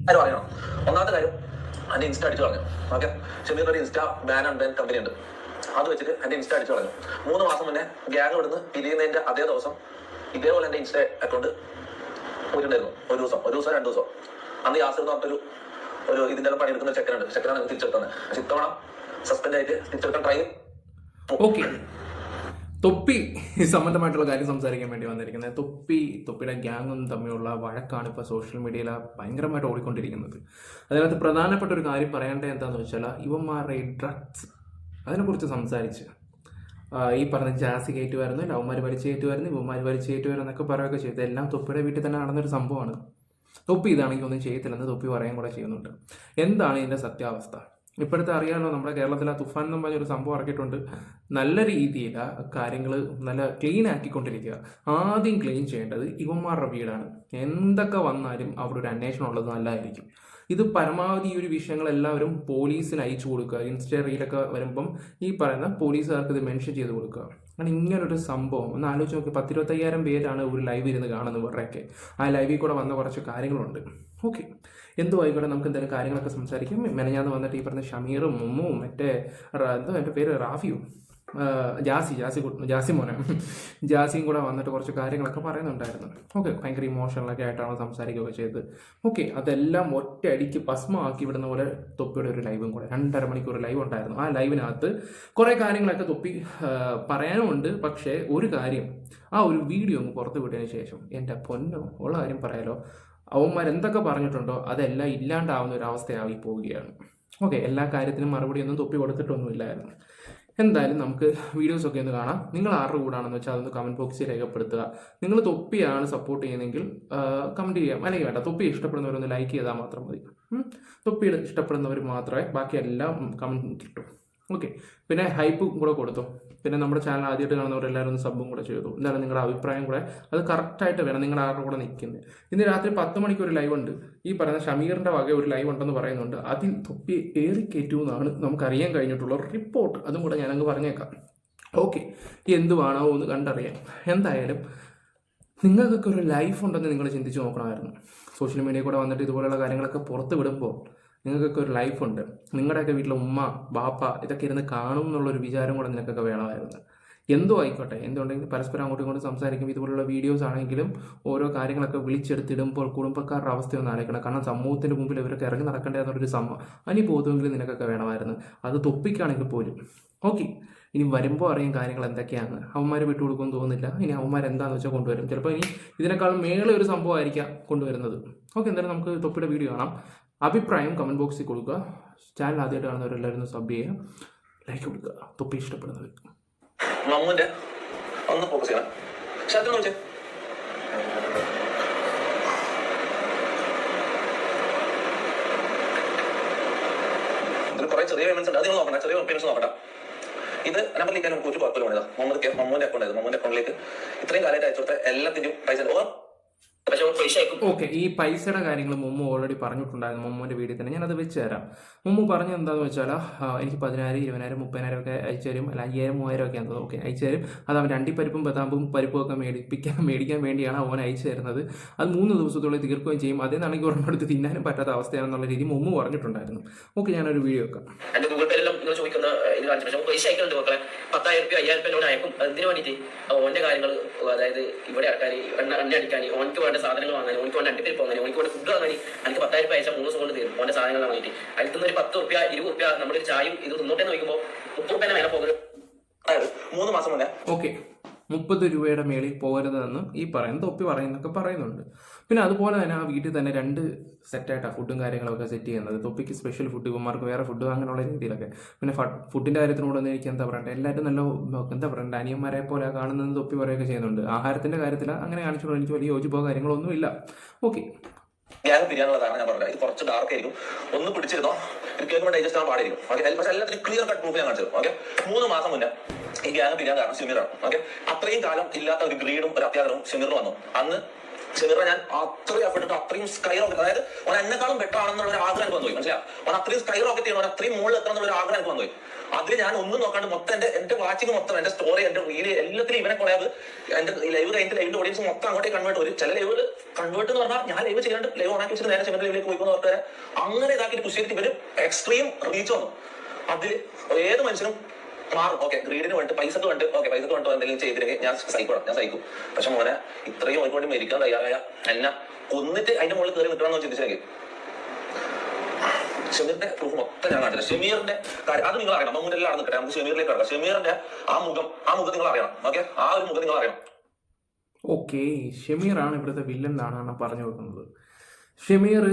കാര്യം അറിയണം. ഒന്നാമത്തെ കാര്യം എൻ്റെ ഇൻസ്റ്റ അടിച്ചു കളഞ്ഞു. ഓക്കെ, ഷമീറിൻ്റെ ഒരു insta ban and ban company ഉണ്ട്. അത് വെച്ചിട്ട് എൻ്റെ ഇൻസ്റ്റ അടിച്ചു കളഞ്ഞു. 3 മാസം മുന്നേ ഗ്യാങ് ഇവിടുന്ന് പിരിയുന്നതിൻ്റെ അതേ ദിവസം ഇതേപോലെ എൻ്റെ ഇൻസ്റ്റ അക്കൗണ്ട് പോയിട്ടുണ്ടായിരുന്നു. ഒരു ദിവസം 2 ദിവസം. അന്ന് യാസർ എന്ന് പറഞ്ഞൊരു ഇതിൻ്റെ പണിയെടുക്കുന്ന ചെക്കനാണ് തിരിച്ചെടുത്തത്. പക്ഷെ ഇത്തവണ സസ്പെൻഡ് ആയിട്ട് തിരിച്ചെടുക്കാൻ ട്രൈ. ഓക്കെ, തൊപ്പി സംബന്ധമായിട്ടുള്ള കാര്യം സംസാരിക്കാൻ വേണ്ടി വന്നിരിക്കുന്നത്. തൊപ്പിയുടെ ഗ്യാങ്ങും തമ്മിലുള്ള വഴക്കാണ് ഇപ്പോൾ സോഷ്യൽ മീഡിയയിൽ ഭയങ്കരമായിട്ട് ഓടിക്കൊണ്ടിരിക്കുന്നത്. അതിനകത്ത് പ്രധാനപ്പെട്ട ഒരു കാര്യം പറയേണ്ടത് എന്താണെന്ന് വെച്ചാൽ ഇവന്മാരുടെ ഡ്രഗ്സ് അതിനെക്കുറിച്ച് സംസാരിച്ച് ഈ പറഞ്ഞ ജാസി കയറ്റുമായിരുന്നു, ലവന്മാർ വലിച്ചു കയറ്റുമായിരുന്നു, ഇവന്മാർ വലിച്ചു കയറ്റുമായിരുന്നു എന്നൊക്കെ പറയുകയൊക്കെ ചെയ്തു. എല്ലാം തൊപ്പിയുടെ വീട്ടിൽ തന്നെ നടന്നൊരു സംഭവമാണ്. തൊപ്പി ഇതാണെങ്കിൽ ഒന്നും ചെയ്യത്തില്ലെന്ന് തൊപ്പി പറയാൻ കൂടെ ചെയ്യുന്നുണ്ട്. എന്താണ് ഇതിൻ്റെ സത്യാവസ്ഥ? ഇപ്പോഴത്തെ അറിയാമല്ലോ, നമ്മുടെ കേരളത്തിൽ തുഫാൻ എന്ന് പറഞ്ഞൊരു സംഭവം ഇറക്കിയിട്ടുണ്ട്. നല്ല രീതിയിൽ കാര്യങ്ങൾ നല്ല ക്ലീൻ ആക്കിക്കൊണ്ടിരിക്കുക. ആദ്യം ക്ലീൻ ചെയ്യേണ്ടത് ഇവന്മാരുടെ വീടാണ്. എന്തൊക്കെ വന്നാലും അവിടെ ഒരു അന്വേഷണം ഉള്ളത് നല്ലതായിരിക്കും. ഇത് പരമാവധി ഈ ഒരു വിഷയങ്ങളെല്ലാവരും പോലീസിന് അയച്ചു കൊടുക്കുക. ഇൻസ്റ്റ റീലൊക്കെ വരുമ്പം ഈ പറയുന്ന പോലീസുകാർക്ക് ഇത് മെൻഷൻ ചെയ്ത് കൊടുക്കുക. കാരണം ഇങ്ങനൊരു സംഭവം ഒന്ന് ആലോചിച്ച് നോക്കി. 10-25,000 പേരാണ് ഒരു ലൈവ് ഇരുന്ന് കാണുന്നത് ഇവരുടെയൊക്കെ. ആ ലൈവിൽ കൂടെ വന്ന കുറച്ച് കാര്യങ്ങളുണ്ട്. ഓക്കെ, എന്തോ ആയിക്കോട്ടെ, നമുക്ക് എന്തായാലും കാര്യങ്ങളൊക്കെ സംസാരിക്കും. മെനഞ്ഞാന്ന് വന്നിട്ട് ഈ പറഞ്ഞ ഷമീറും മുമ്മും മറ്റേ എന്തോ എൻ്റെ പേര് റാഫിയും ജാസി മോനെ ജാസിയും കൂടെ വന്നിട്ട് കുറച്ച് കാര്യങ്ങളൊക്കെ പറയുന്നുണ്ടായിരുന്നു. ഓക്കെ, ഭയങ്കര ഇമോഷണലൊക്കെ ആയിട്ടാണ് സംസാരിക്കുകയൊക്കെ ചെയ്തത്. ഓക്കെ, അതെല്ലാം ഒറ്റയടിക്ക് ഭസ്മമാക്കി വിടുന്ന പോലെ തൊപ്പിയുടെ ഒരു ലൈവും കൂടെ 2.5 മണിക്കൂർ ലൈവ് ഉണ്ടായിരുന്നു. ആ ലൈവിനകത്ത് കുറേ കാര്യങ്ങളൊക്കെ തൊപ്പി പറയാനുമുണ്ട്. പക്ഷേ ഒരു കാര്യം, ആ ഒരു വീഡിയോ ഒന്ന് പുറത്ത് വിട്ടതിന് ശേഷം എൻ്റെ പൊന്നോ ഉള്ള കാര്യം പറയാലോ, അവന്മാർ എന്തൊക്കെ പറഞ്ഞിട്ടുണ്ടോ അതെല്ലാം ഇല്ലാണ്ടാവുന്ന ഒരു അവസ്ഥയായി പോവുകയാണ്. ഓക്കെ, എല്ലാ കാര്യത്തിനും മറുപടിയൊന്നും തൊപ്പി കൊടുത്തിട്ടൊന്നുമില്ലായിരുന്നു. എന്തായാലും നമുക്ക് വീഡിയോസൊക്കെ ഒന്ന് കാണാം. നിങ്ങൾ ആരുടെ കൂടാണെന്ന് വെച്ചാൽ അതൊന്ന് കമൻറ്റ് ബോക്സിൽ രേഖപ്പെടുത്തുക. നിങ്ങൾ തൊപ്പിയാണ് സപ്പോർട്ട് ചെയ്യുന്നതെങ്കിൽ കമൻറ്റ് ചെയ്യാം, അല്ലെങ്കിൽ വേണ്ട. തൊപ്പി ഇഷ്ടപ്പെടുന്നവരൊന്ന് ലൈക്ക് ചെയ്താൽ മാത്രം മതി. തൊപ്പിയുടെ ഇഷ്ടപ്പെടുന്നവർ മാത്രമേ ബാക്കിയെല്ലാം കമൻറ്റ് കിട്ടും. ഓക്കെ, പിന്നെ ഹൈപ്പും കൂടെ കൊടുത്തു. പിന്നെ നമ്മുടെ ചാനൽ ആദ്യമായിട്ട് കാണുന്നവരെല്ലാവരും ഒന്ന് സബ്ബും കൂടെ ചെയ്തു. എന്തായാലും നിങ്ങളുടെ അഭിപ്രായം കൂടെ അത് കറക്റ്റായിട്ട് വേണം. നിങ്ങൾ ആരുടെ കൂടെ നിൽക്കുന്നത്. ഇന്ന് രാത്രി 10 മണിക്ക് ഒരു ലൈവ് ഉണ്ട്. ഈ പറയുന്ന ഷമീറിൻ്റെ വക ഒരു ലൈവ് ഉണ്ടെന്ന് പറയുന്നുണ്ട്. അതിൽ തൊപ്പി ഏറിക്കയറ്റുമെന്നാണ് നമുക്കറിയാൻ കഴിഞ്ഞിട്ടുള്ള റിപ്പോർട്ട്. അതും കൂടെ ഞാനങ്ങ് പറഞ്ഞേക്കാം. ഓക്കെ, എന്തുവാണോ ഒന്ന് കണ്ടറിയാം. എന്തായാലും നിങ്ങൾക്കൊക്കെ ഒരു ലൈഫ് ഉണ്ടെന്ന് നിങ്ങൾ ചിന്തിച്ച് നോക്കണമായിരുന്നു. സോഷ്യൽ മീഡിയയിൽ കൂടെ വന്നിട്ട് ഇതുപോലെയുള്ള കാര്യങ്ങളൊക്കെ പുറത്ത് വിടുമ്പോൾ നിങ്ങൾക്കൊക്കെ ഒരു ലൈഫുണ്ട്. നിങ്ങളുടെയൊക്കെ വീട്ടിലെ ഉമ്മ ബാപ്പ ഇതൊക്കെ ഇരുന്ന് കാണും എന്നുള്ളൊരു വിചാരം കൂടെ നിനക്കൊക്കെ വേണമായിരുന്നു. എന്തോ ആയിക്കോട്ടെ, എന്തുണ്ടെങ്കിലും പരസ്പരം അങ്ങോട്ടും ഇങ്ങോട്ടും സംസാരിക്കും. ഇതുപോലുള്ള വീഡിയോസ് ആണെങ്കിലും ഓരോ കാര്യങ്ങളൊക്കെ വിളിച്ചെടുത്തിടുമ്പോൾ കുടുംബക്കാരുടെ അവസ്ഥയൊന്നും ആലോചിക്കണം. കാരണം സമൂഹത്തിൻ്റെ മുമ്പിൽ ഇവരൊക്കെ ഇറങ്ങി നടക്കേണ്ടതെന്നുള്ളൊരു അനുബോധമെങ്കിലും നിനക്കൊക്കെ വേണമായിരുന്നു. അത് തൊപ്പിക്കാണെങ്കിൽ പോലും. ഓക്കെ, ഇനി വരുമ്പോൾ അറിയാം കാര്യങ്ങൾ എന്തൊക്കെയാണ്. അവന്മാർ വിട്ടുകൊടുക്കുമെന്ന് തോന്നുന്നില്ല. ഇനി അവന്മാർ എന്താണെന്ന് വെച്ചാൽ കൊണ്ടുവരും. ചിലപ്പോൾ ഇനി ഇതിനേക്കാളും മേളെ ഒരു സംഭവമായിരിക്കാം കൊണ്ടുവരുന്നത്. ഓക്കെ, എന്തായാലും നമുക്ക് തൊപ്പിയുടെ വീഡിയോ കാണാം. അഭിപ്രായം കമൻറ്റ് ബോക്സിൽ കൊടുക്കുക. ചാനൽ ആദ്യമായിട്ട് കാണുന്നവരെല്ലാവരും സബ് ചെയ്യുക, ലൈക്ക് കൊടുക്കുക. തൊപ്പി ഇഷ്ടപ്പെടുന്നവർ മമ്മൂന്റെ ഒന്ന് ഫോക്കസ് ചെയ്യണം. ശബ്ദം വിളിച്ചേ. ഇതിൽ കുറെ ചെറിയ പേയ്മെന്റ്സ് ഉണ്ട്. അത് നിങ്ങൾ നോക്കണ്ട. ചെറിയ പേയ്മെന്റ്സ് നോക്കണ്ട. ഇത് നമ്പർ ലീക്കാൻ നമുക്ക് ഒരു കുഴപ്പമില്ല പണിതാ. മമ്മൂന്റെ അക്കൗണ്ട് ആയിരുന്നു. മമ്മൂന്റെ അക്കൗണ്ടിലേക്ക് ഇത്രയും കാലമായിട്ട് അയച്ചു കൊടുത്ത എല്ലാത്തിന്റെയും പൈസ ഓക്കെ, ഈ പൈസയുടെ കാര്യങ്ങൾ മുമ്പ് ഓൾറെഡി പറഞ്ഞിട്ടുണ്ടായിരുന്നു. മുമ്മുവിൻ്റെ വീഡിയോ തന്നെ ഞാനത് വെച്ച് തരാം. മുമ്പ് പറഞ്ഞത് എന്താണെന്ന് വെച്ചാൽ എനിക്ക് 10,000, 20,000, 30,000 ഒക്കെ അയച്ചു തരും. അല്ല 5,000, 3,000 ഒക്കെ ആണെന്ന്. ഓക്കെ, അയച്ചു തരും. അത് അവൻ അണ്ടിപ്പരിപ്പും ബദാമും പരിപ്പും ഒക്കെ മേടിക്കാൻ വേണ്ടിയാണ് അവൻ അയച്ചു തരുന്നത്. അത് 3 ദിവസത്തോളം തീർക്കുകയും ചെയ്യും. അതേന്നാണെങ്കിൽ ഒരെണ്ണെടുത്ത് തിന്നാനും പറ്റാത്ത അവസ്ഥയാണെന്നുള്ള രീതി മുമ്പ് പറഞ്ഞിട്ടുണ്ടായിരുന്നു. ഓക്കെ, ഞാനൊരു വീഡിയോ വെക്കാം. എന്റെ ഗൂഗിൾ പേയിലെല്ലാം നിങ്ങൾ ചോദിക്കുന്ന ഇത് കാണിച്ചു പൈസ അയക്കുന്നുണ്ട് മക്കളെ. 10,000 രൂപ 5,000 രൂപ അയക്കും. അതിന് വേണ്ടിയിട്ട് ഓന്റെ കാര്യങ്ങൾ, അതായത് ഇവിടെ ആൾക്കാർ എണ്ണ അടിക്കാൻ, ഓനക്ക് വേണ്ട സാധനങ്ങൾ വാങ്ങാൻ, ഓനക്ക് വേണ്ട അണ്ടിപ്പരിപ്പ് വാങ്ങാൻ, ഓനക്ക് വേണ്ട ഫുഡ് വാങ്ങാൻ എനിക്ക് 10,000 രൂപ അയച്ചാൽ 3 ദിവസം കൊണ്ട് തീരും ഓന്റെ സാധനങ്ങൾ വാങ്ങിയിട്ട്. അതിൽ നിന്ന് ഒരു 10 രൂപ 20 രൂപ നമ്മളൊരു ചായയും ഇത് തിന്നോട്ടെ നോക്കുമ്പോൾ 30 രൂപ മേലെ പോകുന്നത്. 3 മാസം മുന്നേ. ഓക്കെ, 30 രൂപയുടെ മേളിൽ പോകരുതെന്ന് ഈ പറയുന്ന തൊപ്പി പറയുന്നൊക്കെ പറയുന്നുണ്ട്. പിന്നെ അതുപോലെ തന്നെ ആ വീട്ടിൽ തന്നെ 2 സെറ്റായിട്ടാണ് ഫുഡും കാര്യങ്ങളൊക്കെ സെറ്റ് ചെയ്യുന്നത്. തൊപ്പിക്ക് സ്പെഷ്യൽ ഫുഡ്, ഇവന്മാർക്ക് വേറെ ഫുഡ്, അങ്ങനെയുള്ള രീതിയിലൊക്കെ. പിന്നെ ഫുഡിൻ്റെ കാര്യത്തിനോട് എനിക്ക് എന്താ പറയണ്ടേ, എല്ലാവരും നല്ല എന്താ പറയണ്ടേ അനിയന്മാരെ പോലെ കാണുന്നത് തൊപ്പി പറയുകയൊക്കെ ചെയ്യുന്നുണ്ട്. ആഹാരത്തിൻ്റെ കാര്യത്തിൽ അങ്ങനെ കാണിച്ചോളൂ, എനിക്ക് വലിയ യോജിപ്പോ കാര്യങ്ങളൊന്നും ഇല്ല. ഓക്കെ, ഗ്യാങ് പിരിയാനുള്ളതാണ് ഞാൻ പറഞ്ഞത്. ഇത് കുറച്ച് ഡാർക്ക് ആയിരിക്കും. ഒന്ന് പിടിച്ചിരുന്നോ ഇത് കേൾക്കുമ്പോൾ ഡൈജസ്റ്റ് ആവാൻ പാടിയിരിക്കും. ഓക്കെ, പക്ഷേ എല്ലാത്തിനും ക്ലിയർ കട്ട് പ്രൂഫ് ഞാൻ കാണിച്ചത്. ഓക്കെ, 3 മാസം മുന്നേ ഈ ഗ്യാങ് പിരിയാൻ കാരണം ഷമീറാണ്. ഓക്കെ, അത്രയും കാലം ഇല്ലാത്ത ഒരു ഗ്രീഡും ഒരു അത്യാഗ്രഹവും ഷമീറിന് വന്നു. അന്ന് ഷമീറിനെ ഞാൻ അത്രയും എഫർട്ട് അത്രയും സ്കൈ റോക്കറ്റ്, അതായത് ഓൻ എന്നെക്കാളും ബെറ്റർ ആണെന്നുള്ള ഒരു ആഗ്രഹം എനിക്ക് വന്നുപോയി. മനസ്സിലായി? ഓൻ അത്രയും സ്കൈ റോക്കറ്റ് ചെയ്യണം, ഓൻ അത്രയും മുകളിൽ എത്തണം എന്നുള്ള ഒരു ആഗ്രഹം എനിക്ക് വന്നുപോയി. അതിൽ ഞാൻ ഒന്നും നോക്കാണ്ട് മൊത്തം എന്റെ വാച്ചിങ് മൊത്തം, എന്റെ സ്റ്റോറി, എന്റെ റീല് എല്ലാത്തിലും ഇവനെ കൊളാബ്, എന്റെ ലൈവ് കഴിഞ്ഞിട്ട് ലൈവിന്റെ ഓഡിയൻസ് മൊത്തം അങ്ങോട്ടേ കൺവേർട്ട് വരും. ചില ലൈവുകൾ കൺവേർട്ട് എന്ന് പറഞ്ഞാൽ ഞാൻ ലൈവ് ചെയ്യാണ്ട് ലൈവ് ഓണാക്കി വെച്ചിട്ട് നേരെ ഷമീറിന്റെ ലൈവിലേക്ക് പോയിക്കോന്ന് പറഞ്ഞാൽ അങ്ങനെ ഇതാക്കിയിട്ട് പുഷ് ചെയ്തിട്ട് ഇവര് എക്സ്ട്രീം റീച്ച് വന്നു. അതിൽ ഏത് മനുഷ്യനും മാറും. ഓക്കെ, ഗ്രീഡിന് വേണ്ടി പൈസക്ക് വേണ്ടി, ഓക്കെ പൈസക്ക് വേണ്ടി എന്തെങ്കിലും ചെയ്തില്ലെങ്കിൽ ഞാൻ സഹിക്കും. പക്ഷെ മോനെ ഇത്രയും ഓടിക്കൊണ്ട് മരിക്കാൻ തയ്യാറായ എന്നെ കൊന്നിട്ട് അതിന്റെ മുകളിൽ കയറി നിൽക്കണമെന്ന് ചിന്തിച്ചെങ്കിൽ ഷമീറിന്റെ പ്രൂഫ് മൊത്തം ഞാൻ കാണിച്ചില്ല. ഷമീറിന്റെ കാര്യം അത് നിങ്ങൾ അറിയണം. മുന്നിലെല്ലാം നിൽക്കട്ടെ, നമുക്ക് ഷമീറിലേക്ക് കിടക്കാം. ഷമീറിന്റെ ആ മുഖം നിങ്ങൾ അറിയണം. ഓക്കെ, ആ ഒരു മുഖം നിങ്ങൾ അറിയണം. ഓക്കെ, ഷമീറാണ് ഇവിടുത്തെ വില്ലൻ എന്നാണ് പറഞ്ഞു വെക്കുന്നത്. ഷമീർ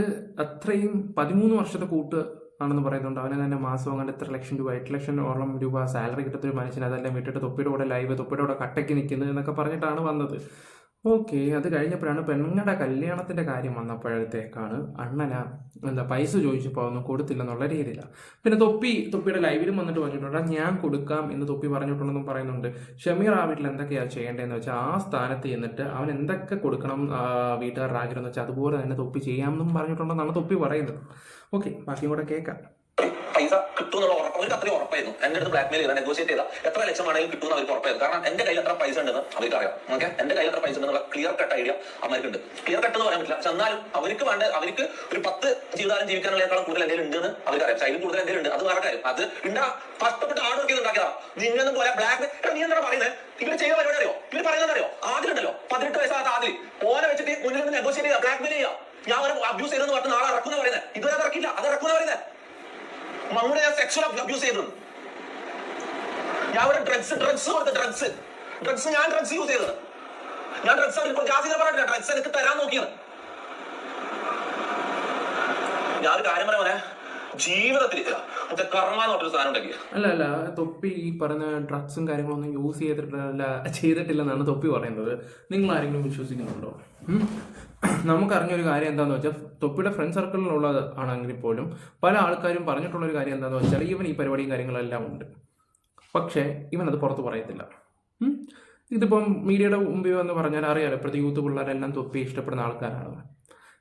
അത്രയും 13 വർഷത്തെ കൂട്ട് ആണെന്ന് പറയുന്നുണ്ട്. അവനെ തന്നെ മാസം അങ്ങനെ 8 ലക്ഷം രൂപ സാലറി കിട്ടുന്ന ഒരു മനുഷ്യൻ അതെല്ലാം വിട്ടിട്ട് തൊപ്പിയുടെ കൂടെ ലൈവ്, തൊപ്പിയുടെ കൂടെ കട്ടയ്ക്ക് നിൽക്കുന്നത് എന്നൊക്കെ പറഞ്ഞിട്ടാണ് വന്നത്. ഓക്കെ, അത് കഴിഞ്ഞപ്പോഴാണ് പെണ്ണുങ്ങളുടെ കല്യാണത്തിൻ്റെ കാര്യം വന്നപ്പോഴത്തേക്കാണ് അണ്ണന പൈസ ചോദിച്ചപ്പോൾ ഒന്നും കൊടുത്തില്ലെന്നുള്ള രീതിയിലാണ്. പിന്നെ തൊപ്പിയുടെ ലൈവിലും വന്നിട്ട് പറഞ്ഞിട്ടുണ്ട് ഞാൻ കൊടുക്കാം എന്ന് തൊപ്പി പറഞ്ഞിട്ടുണ്ടെന്നും പറയുന്നുണ്ട്. ഷമീർ ആ വീട്ടിൽ എന്തൊക്കെയാണ് ചെയ്യേണ്ടതെന്ന് വെച്ചാൽ ആ സ്ഥാനത്ത് ചെന്നിട്ട് അവൻ എന്തൊക്കെ കൊടുക്കണം വീട്ടുകാരുടെ ആഗ്രഹം എന്ന് വെച്ചാൽ അതുപോലെ തന്നെ തൊപ്പി ചെയ്യാമെന്നും പറഞ്ഞിട്ടുണ്ടെന്നാണ് തൊപ്പി പറയുന്നത്. ഓക്കെ, ബാക്കിയും കൂടെ കേൾക്കാം. പൈസ കിട്ടും എന്നുള്ള അവർക്ക് അത്രയും ഉറപ്പായിരുന്നു. എന്റെ അടുത്ത് ബ്ലാക്ക് മെയിൽ ചെയ്താൽ നെഗോഷിയേറ്റ് ചെയ്താൽ എത്ര ലക്ഷം ആണെങ്കിലും കിട്ടുമെന്ന് അവർക്ക് ഉറപ്പായിരുന്നു. കാരണം എന്റെ കയ്യിൽ എത്ര പൈസ ഉണ്ടെന്ന് അവർക്ക് അറിയാം. ഓക്കെ, എന്റെ കയ്യിൽ എത്ര പൈസ ഉണ്ടെന്നുള്ള ക്ലിയർ കട്ട് ഐഡിയ അവർക്കുണ്ട്. ക്ലിയർ കട്ട് എന്ന് പറയാൻ പറ്റില്ല, പക്ഷെ എന്നാലും അവർക്ക് ഒരു 10 ജീവിതകാലം ജീവിക്കാനുള്ളതിനേക്കാളും കൂടുതൽ എന്തെങ്കിലും ഉണ്ടെന്ന് അവർക്കറിയാം. അതിലും കൂടുതൽ എന്തെങ്കിലും ഉണ്ട്, അത് വേറെ കാര്യം. അത് കഷ്ടപ്പെട്ട് ഹാർഡ് വർക്ക് ചെയ്ത് ഉണ്ടാക്കിയതാ. നിന്നൊന്നും പോലെ ബ്ലാക്ക് നീ എന്താണ് പറയുന്നത്? ഇവര് ചെയ്യുന്ന പരിപാടി അറിയോ? ഇവര് പറയുന്നതറിയോ? ആദ്യമുണ്ടല്ലോ 18 വയസ്സാകാത്ത ആദ്യം ഓനെ വെച്ചിട്ട് മുന്നിൽ നിന്ന് നെഗോഷിയേറ്റ് ചെയ്യുക, ബ്ലാക്ക് മെയിൽ ചെയ്യുക. ഞാൻ ഒരു അബ്യൂസ് ചെയ്തെന്ന് പറഞ്ഞ് നാളെ ഇറക്കുന്ന പറയുന്നത്. ഇതുവരെ ഇറക്കില്ല, അത് ഇറക്കുന്ന പറയുന്നത്. മമ്മൂടെ ഞാൻ സെക്സ്വൽ അബ്യൂസ് ചെയ്തത്. ഞാൻ ഒരു ഡ്രഗ്സ് ഞാൻ ഡ്രഗ്സ് യൂസ് ചെയ്തത്. ഞാൻ ഡ്രഗ്സ് ജാസിനെ പറഞ്ഞിട്ടില്ല, ഡ്രഗ്സ് എനിക്ക് തരാൻ നോക്കിയത്. ഞാനൊരു കാര്യം പറയാൻ ജീവിതത്തിൽ കർമ്മ എന്ന് പറഞ്ഞൊരു സാധനം ഉണ്ടെങ്കിൽ അല്ല തൊപ്പി ഈ പറഞ്ഞ ഡ്രഗ്സും കാര്യങ്ങളൊന്നും യൂസ് ചെയ്തിട്ടില്ലെന്നാണ് തൊപ്പി പറയുന്നത്. നിങ്ങൾ ആരെങ്കിലും വിശ്വസിക്കുന്നുണ്ടോ? നമുക്കറിഞ്ഞൊരു കാര്യം എന്താണെന്ന് വെച്ചാൽ തൊപ്പിയുടെ ഫ്രണ്ട് സർക്കിളിലുള്ളത് ആണെങ്കിൽ പോലും പല ആൾക്കാരും പറഞ്ഞിട്ടുള്ളൊരു കാര്യം എന്താണെന്ന് വെച്ചാൽ ഇവൻ ഈ പരിപാടിയും കാര്യങ്ങളെല്ലാം ഉണ്ട്, പക്ഷേ ഇവൻ അത് പുറത്ത് പറയത്തില്ല. ഇതിപ്പം മീഡിയയുടെ മുമ്പിൽ വന്ന് പറഞ്ഞാൽ അറിയാലോ, ഇപ്പോഴത്തെ യൂത്ത് പിള്ളേരെല്ലാം തൊപ്പി ഇഷ്ടപ്പെടുന്ന ആൾക്കാരാണ്.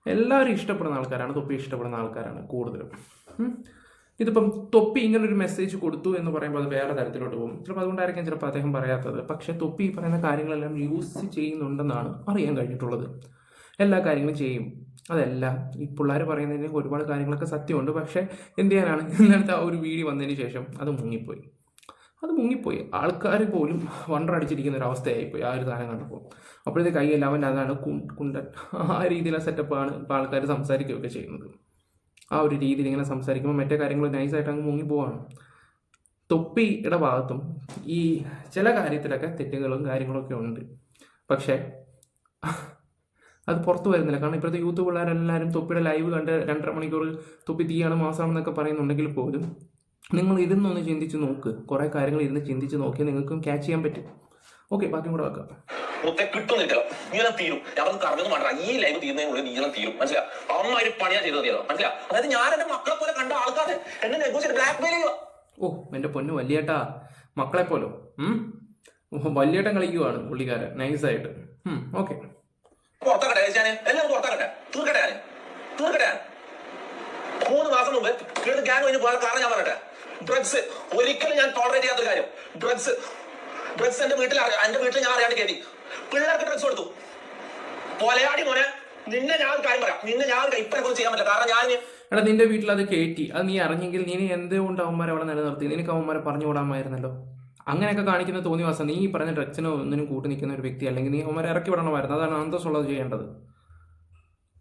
എല്ലാവരും ഇഷ്ടപ്പെടുന്ന ആൾക്കാരാണ്, തൊപ്പി ഇഷ്ടപ്പെടുന്ന ആൾക്കാരാണ് കൂടുതലും. ഇതിപ്പം തൊപ്പി ഇങ്ങനൊരു മെസ്സേജ് കൊടുത്തു എന്ന് പറയുമ്പോൾ അത് വേറെ തരത്തിലോട്ട് പോകും. ചിലപ്പോൾ അതുകൊണ്ടായിരിക്കും ചിലപ്പോൾ അദ്ദേഹം പറയാത്തത്. പക്ഷേ തൊപ്പി ഈ പറയുന്ന കാര്യങ്ങളെല്ലാം യൂസ് ചെയ്യുന്നുണ്ടെന്നാണ് അറിയാൻ കഴിഞ്ഞിട്ടുള്ളത്. എല്ലാ കാര്യങ്ങളും ചെയ്യും, അതെല്ലാം ഈ പിള്ളേർ പറയുന്നതിന് ഒരുപാട് കാര്യങ്ങളൊക്കെ സത്യമുണ്ട്. പക്ഷേ എന്ത് ചെയ്യാനാണ്, ഇന്നലത്തെ ആ ഒരു വീഡിയോ വന്നതിന് ശേഷം അത് മുങ്ങിപ്പോയി. ആൾക്കാർ പോലും വണ്ടറടിച്ചിരിക്കുന്ന ഒരു അവസ്ഥയായിപ്പോയി ആ ഒരു സാധനം കണ്ടപ്പോൾ. അപ്പോഴത്തെ കൈയെല്ലാം അവൻ അതാണ് കുണ്ടൻ, ആ രീതിയിലുള്ള സെറ്റപ്പാണ് ഇപ്പോൾ ആൾക്കാർ സംസാരിക്കുകയൊക്കെ ചെയ്യുന്നത്. ആ ഒരു രീതിയിൽ ഇങ്ങനെ സംസാരിക്കുമ്പോൾ മറ്റേ കാര്യങ്ങൾ നൈസായിട്ട് അങ്ങ് മുങ്ങിപ്പോവാണ്. തൊപ്പിയുടെ ഭാഗത്തും ഈ ചില കാര്യത്തിലൊക്കെ തെറ്റുകളും കാര്യങ്ങളൊക്കെ ഉണ്ട്, പക്ഷേ അത് പുറത്തു വരുന്നില്ല. കാരണം ഇപ്പോഴത്തെ യൂത്ത് പിള്ളേരെല്ലാവരും തൊപ്പിയുടെ ലൈവ് കണ്ട് 2.5 മണിക്കൂർ തൊപ്പി തീയാണ് മാസമാണെന്നൊക്കെ പറയുന്നുണ്ടെങ്കിൽ പോലും നിങ്ങൾ ഇരുന്നൊന്ന് ചിന്തിച്ച് നോക്ക്. കുറേ കാര്യങ്ങൾ ഇരുന്ന് ചിന്തിച്ച് നോക്കിയാൽ നിങ്ങൾക്കും ക്യാച്ച് ചെയ്യാൻ പറ്റും. ഓക്കെ, ബാക്കി കൂടെ വെക്കാം. തീരും ഈ ലൈവ് തീരുന്നതിനുള്ളിൽ നീളം തീരും. മനസ്സിലായി? അമ്മാതിരി പണിയാ ചെയ്തത് മനസ്സിലായി? അതായത് ഞാൻ എന്റെ മക്കളെ പോലെ കണ്ട ആൾക്കാരെ എന്നെ നെഗോഷിയേറ്റ് ബ്ലാക്ക് മെയിൽ ചെയ്യുക. ഓ എന്റെ പൊന്നു വലിയേട്ടാ, മക്കളെ പോലോ വലിയേട്ടൻ കളിക്കുവാണ് പുള്ളിക്കാരൻ നൈസായിട്ട്. ഓക്കെ, പുറത്താക്കട്ടെ എല്ലാം പുറത്താക്കട്ടെ, തീർക്കട്ടെ. 3 മാസം മുമ്പ് ഗ്യാങ് കഴിഞ്ഞ് പോയ കാരണം ഞാൻ പറയട്ടെ, ഡ്രഗ്സ് ഒരിക്കലും ഞാൻ ടോളറേറ്റ് ചെയ്യാത്തൊരു കാര്യം. ഡ്രഗ്സ് എന്റെ വീട്ടിൽ ഞാൻ അറിയാണ്ട് കയറ്റി പിള്ളേർക്ക് ഡ്രഗ്സ് കൊടുത്തു. പൊലയാടി മോനെ, നിന്നെ ഞാൻ കാര്യം പറയാം, ഇപ്പൊ കുറിച്ച് ചെയ്യാൻ പറ്റില്ല. കാരണം എടാ നിന്റെ വീട്ടിൽ അത് കയറ്റി, അത് നീ അറിഞ്ഞെങ്കിൽ നീ എന്തുകൊണ്ട് അവന്മാരെ അവിടെ നിലനിർത്തി? നിനക്ക് അവന്മാരെ പറഞ്ഞു വിടാമായിരുന്നല്ലോ. അങ്ങനെയൊക്കെ കാണിക്കുന്ന തോന്നിവാസം നീ ഈ പറഞ്ഞ ഡ്രഗ്സിനോ ഒന്നിനും കൂട്ടി നിൽക്കുന്ന ഒരു വ്യക്തി അല്ലെങ്കിൽ നീ അവന്മാരെ ഇറക്കി വിടണമായിരുന്നു. അതാണ് അന്തസ്സുള്ളത് ചെയ്യേണ്ടത്.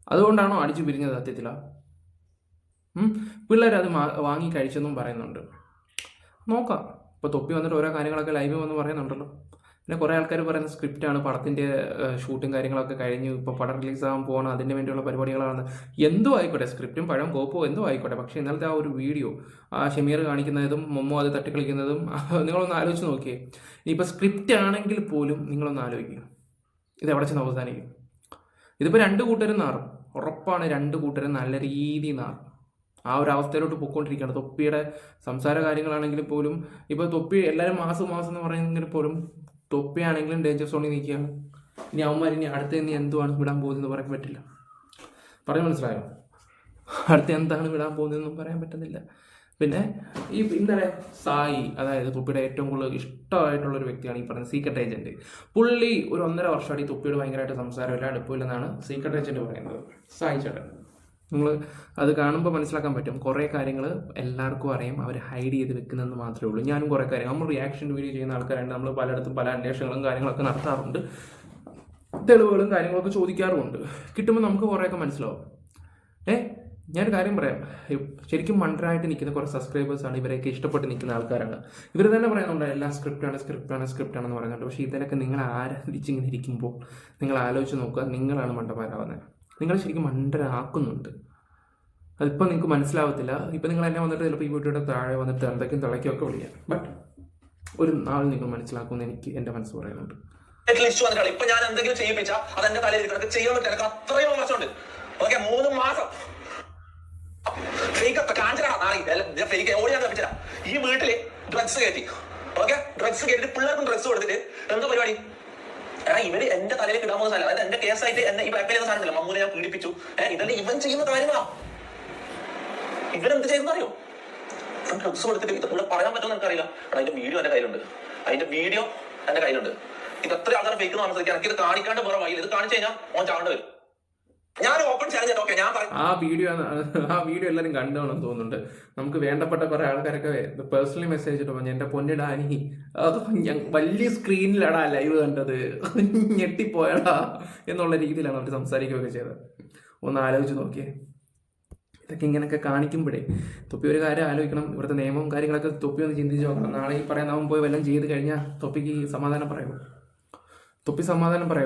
അതുകൊണ്ടാണോ അടിച്ചു പിരിഞ്ഞത് സത്യത്തിലാ? പിള്ളേർ അത് വാങ്ങി കഴിച്ചെന്നും പറയുന്നുണ്ട്. നോക്കാം, ഇപ്പോൾ തൊപ്പി വന്നിട്ട് ഓരോ കാര്യങ്ങളൊക്കെ ലൈവ് വന്ന് പറയുന്നുണ്ടല്ലോ. പിന്നെ കുറേ ആൾക്കാർ പറയുന്ന സ്ക്രിപ്റ്റാണ്, പടത്തിൻ്റെ ഷൂട്ടും കാര്യങ്ങളൊക്കെ കഴിഞ്ഞ് ഇപ്പോൾ പടം റിലീസാകാൻ പോകണം, അതിന് വേണ്ടിയുള്ള പരിപാടികളാണ്. എന്തോ ആയിക്കോട്ടെ, സ്ക്രിപ്റ്റും പഴം കോപ്പോ എന്തോ ആയിക്കോട്ടെ, പക്ഷേ ഇന്നലത്തെ ആ ഒരു വീഡിയോ ആ ഷമീർ കാണിക്കുന്നതും മൊമ്മോ അത് തട്ടിക്കളിക്കുന്നതും നിങ്ങളൊന്ന് ആലോചിച്ച് നോക്കിയേ. ഇനിയിപ്പോൾ സ്ക്രിപ്റ്റ് ആണെങ്കിൽ പോലും നിങ്ങളൊന്ന് ആലോചിക്കുക, ഇതെവിടെ ചെന്ന് അവസാനിക്കും? ഇതിപ്പോൾ 2 കൂട്ടരും നാറും, ഉറപ്പാണ്. 2 കൂട്ടരും നല്ല രീതിയിൽ നാറും. ആ ഒരു അവസ്ഥയിലോട്ട് പൊയ്ക്കൊണ്ടിരിക്കുകയാണ്. തൊപ്പിയുടെ സംസാര കാര്യങ്ങളാണെങ്കിൽ പോലും ഇപ്പോൾ തൊപ്പി എല്ലാവരും മാസം എന്ന് പറയുന്നെങ്കിൽ പോലും തൊപ്പിയാണെങ്കിലും ഡേഞ്ചർ സോണിൽ നിൽക്കുകയാണ്. ഇനി അവന്മാർ ഇനി അടുത്ത ഇനി എന്തുവാണ് വിടാൻ പോകുന്നതെന്ന് പറയാൻ പറ്റില്ല. പറയാൻ മനസ്സിലായോ? അടുത്ത എന്താണ് വിടാൻ പോകുന്നതെന്നും പറയാൻ പറ്റുന്നില്ല. പിന്നെ ഈ ഇന്നലെ സായി, അതായത് തുപ്പിയുടെ ഏറ്റവും കൂടുതൽ ഇഷ്ടമായിട്ടുള്ളൊരു വ്യക്തിയാണ് ഈ പറയുന്നത് സീക്രട്ട് ഏജൻറ്റ്. പുള്ളി ഒരു 1.5 വർഷമായിട്ട് ഈ തുപ്പിയോട് ഭയങ്കരമായിട്ട് സംസാരമില്ല, അടുപ്പില്ലെന്നാണ് സീക്രട്ട് ഏജൻറ്റ് പറയുന്നത്. സായി ചേട്ടൻ, നിങ്ങൾ അത് കാണുമ്പോൾ മനസ്സിലാക്കാൻ പറ്റും കുറേ കാര്യങ്ങൾ എല്ലാവർക്കും അറിയാം, അവർ ഹൈഡ് ചെയ്ത് വെക്കുന്നതെന്ന് മാത്രമേ ഉള്ളൂ. ഞാനും കുറേ കാര്യം, നമ്മൾ റിയാക്ഷൻ വീഡിയോ ചെയ്യുന്ന ആൾക്കാരുണ്ട്, നമ്മൾ പലയിടത്തും പല അന്വേഷണങ്ങളും കാര്യങ്ങളൊക്കെ നടത്താറുണ്ട്, തെളിവുകളും കാര്യങ്ങളൊക്കെ ചോദിക്കാറുമുണ്ട്. കിട്ടുമ്പോൾ നമുക്ക് കുറേയൊക്കെ മനസ്സിലാവും. ഞാനൊരു കാര്യം പറയാം, ശരിക്കും മണ്ടരായിട്ട് നിൽക്കുന്ന കുറേ സബ്സ്ക്രൈബേഴ്സാണ്, ഇവരെയൊക്കെ ഇഷ്ടപ്പെട്ട് നിൽക്കുന്ന ആൾക്കാരാണ്. ഇവർ തന്നെ പറയുന്നുണ്ട് എല്ലാം സ്ക്രിപ്റ്റാണെന്ന് പറയുന്നുണ്ട്. പക്ഷേ ഇതിലൊക്കെ നിങ്ങൾ ആരാധിച്ചിങ്ങനെ ഇരിക്കുമ്പോൾ നിങ്ങൾ ആലോചിച്ച് നോക്കുക, നിങ്ങളാണ് മണ്ടന്മാരാവുന്നത്. നിങ്ങൾ ശരിക്കും മണ്ടരാക്കുന്നുണ്ട്. അതിപ്പോൾ നിങ്ങൾക്ക് മനസ്സിലാവത്തില്ല. ഇപ്പം നിങ്ങൾ എന്നെ വന്നിട്ട് ചിലപ്പോൾ ഈ വീഡിയോയുടെ താഴെ വന്നിട്ട് എന്തൊക്കെയും തിളയ്ക്കൊക്കെ വിളിക്കാം. ബട്ട് ഒരു നാൾ നിങ്ങൾ മനസ്സിലാക്കുമെന്ന് എനിക്ക് എൻ്റെ മനസ്സ് പറയുന്നുണ്ട്. ഇപ്പൊ ഞാൻ എന്തെങ്കിലും ചെയ്യിപ്പിച്ചാൽ അതെന്റെ തലയിൽ ചെയ്യാൻ പറ്റും. എനിക്ക് അത്രയും വർഷമുണ്ട്. 3 മാസം ഈ വീട്ടില് ഡ്രഗ്സ് കയറ്റി. ഡ്രഗ്സ് കയറ്റിട്ട് പിള്ളേർക്കും ഡ്രഗ്സ് കൊടുത്തിട്ട് എന്തോ പരിപാടി. ഇവര് എന്റെ തലയിലേക്ക് ഇടാൻ പോകുന്ന സാധനം, അതായത് എന്റെ കേസായിട്ട് എന്നെ ഈ ബ്ലാക്ക് ചെയ്യുന്ന സാധനമില്ല, മമ്മൂനെ ഞാൻ പീഡിപ്പിച്ചു, ഇതെല്ലാം ഇവൻ ചെയ്യുന്ന കാര്യങ്ങളാ. ഇവരെന്ത് ചെയ്യുന്ന അറിയോ? ഡ്രഗ്സ് കൊടുത്തിട്ട് ഇവിടെ പറയാൻ പറ്റുമെന്ന് എനിക്കറിയില്ല. അതിന്റെ വീഡിയോ എന്റെ കയ്യിലുണ്ട്. ഇത് എത്ര ആൾക്കാർ ഫേക്ക് മനസ്സിലാക്കി. എനിക്ക് ഇത് കാണിക്കാണ്ട് വേറെ വഴിയിൽ ഇത് കാണിച്ചു കഴിഞ്ഞാൽ ഓൻ ചാവേണ്ടി വരും. ഞാൻ ഓപ്പൺ ചാലഞ്ച്. ഓക്കെ, ഞാൻ ആ വീഡിയോ എല്ലാവരും കണ്ടോണെന്ന് തോന്നുന്നുണ്ട്. നമുക്ക് വേണ്ടപ്പെട്ട കുറെ ആൾക്കാരൊക്കെ പേഴ്സണലി മെസ്സേജ് ഇട്ട് പറഞ്ഞു, എന്റെ പൊന്നിടാനി വലിയ സ്ക്രീനിലാടാ ലൈവ് കണ്ടത്, ഞെട്ടിപ്പോയടാ എന്നുള്ള രീതിയിലാണ് അവർ സംസാരിക്കുകയൊക്കെ ചെയ്തത്. ഒന്ന് ആലോചിച്ച് നോക്കിയേ. ഇതൊക്കെ ഇങ്ങനെയൊക്കെ കാണിക്കുമ്പോഴേ തൊപ്പി ഒരു കാര്യം ആലോചിക്കണം. ഇവിടുത്തെ നിയമവും കാര്യങ്ങളൊക്കെ തൊപ്പി ഒന്ന് ചിന്തിച്ച് നോക്കണം. നാളെ ഈ പറയുന്നവൻ പോയി വല്ലതും ചെയ്ത് കഴിഞ്ഞാൽ തൊപ്പിക്ക് സമാധാനം പറയുമോ?